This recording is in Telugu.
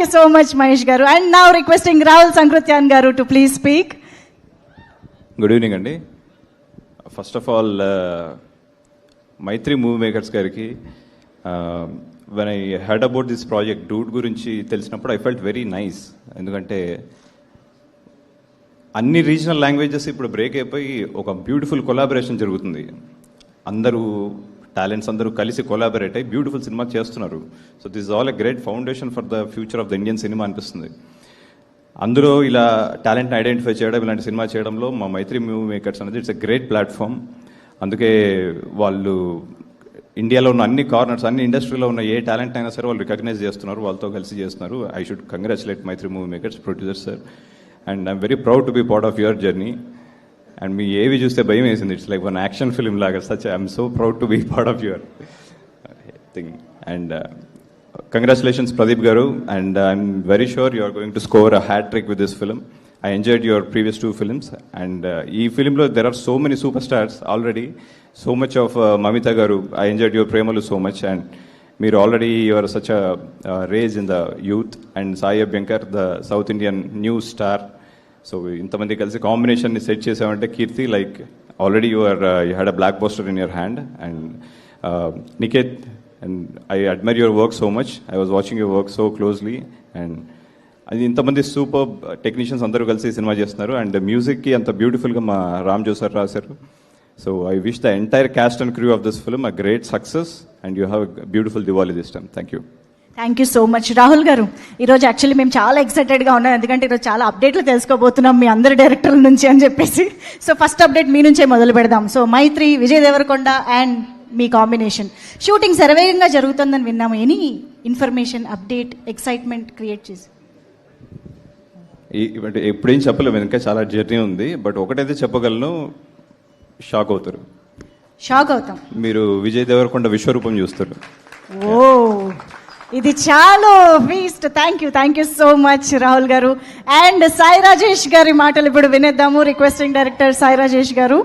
Thank you so much, Mahesh Garu. And now requesting Rahul Sankrityan Garu to please speak. Good evening అండి. First of all Mythri movie makers గారికి when I heard about this project Dude గురించి తెలిసినప్పుడు ఐ ఫెల్ట్ వెరీ నైస్. ఎందుకంటే అన్ని రీజనల్ లాంగ్వేజెస్ ఇప్పుడు బ్రేక్ అయిపోయి ఒక బ్యూటిఫుల్ కొలాబరేషన్ జరుగుతుంది. అందరూ టాలెంట్స్ అందరూ కలిసి కొలాబరేట్ అయ్యి బ్యూటిఫుల్ సినిమా చేస్తున్నారు. So this is all a great foundation for the future of the Indian cinema అనిపిస్తుంది. అందులో ఇలా టాలెంట్ని ఐడెంటిఫై చేయడం, ఇలాంటి సినిమా చేయడంలో మా మైత్రి మూవీ మేకర్స్ అనేది ఇట్స్ ఎ గ్రేట్ ప్లాట్ఫామ్. అందుకే వాళ్ళు ఇండియాలో ఉన్న అన్ని కార్నర్స్, అన్ని ఇండస్ట్రీలో ఉన్న ఏ టాలెంట్ అయినా సరే వాళ్ళు రికగ్నైజ్ చేస్తున్నారు, వాళ్ళతో కలిసి చేస్తున్నారు. I should congratulate Mythri movie makers, producer sir, and I'm very proud to be part of your journey. And మీ ఏవి చూస్తే భయం వేసింది, it's like one action film లాగా. Such I'm so proud to be part of your thing. And congratulations Pradeep Garu, and I'm very sure you are going to score a hat trick with this film. I enjoyed your previous two films, and ee film lo there are so many superstars already, so much of Mamita Garu. I enjoyed your Premalu so much, and meer already you are such a raise in the youth, and Sai Abhyankar, the South Indian new star. So intamandi kalisi combination ni set chesavante Kirti, like already you had a blockbuster in your hand. And Niket, and I admire your work so much. I was watching your work so closely, and అది ఇంతమంది సూపర్ టెక్నీషియన్స్ అందరూ కలిసి సినిమా చేస్తున్నారు. అండ్ మ్యూజిక్కి అంత బ్యూటిఫుల్గా మా రామ్ జో సార్ రాశారు. So I wish the entire caste and crew of this film a great success, and you have beautiful Diwali this time. Thank you. Thank you so much. Rahul గారు, ఈరోజు యాక్చువల్లీ మేము చాలా ఎక్సైటెడ్గా ఉన్నాం, ఎందుకంటే ఈరోజు చాలా అప్డేట్లు తెలుసుకోబోతున్నాం మీ అందరి డైరెక్టర్ల నుంచి అని చెప్పేసి. సో ఫస్ట్ అప్డేట్ మీ నుంచే మొదలు పెడదాం. సో మైత్రి, విజయ్ దేవరకొండ అండ్ మీ కాంబినేషన్ షూటింగ్ శరవేగంగా జరుగుతుందని విన్నాము. Any information, update, excitement create చేసి? ఎప్పుడేం చెప్పలేము, ఇంకా చాలా జర్నీ ఉంది. బట్ ఒకటైతే చెప్పగలను, షాక్ అవుతారు. షాక్ అవుతాం. మీరు విజయ్ దేవరకొండ విశ్వరూపం చూస్తారు. ఓ, ఇది చాలా feast. Thank you so much Rahul గారు. అండ్ సాయి రాజేష్ గారి మాటలు ఇప్పుడు వినేద్దాము. రిక్వెస్టింగ్ డైరెక్టర్ సాయి రాజేష్ గారు.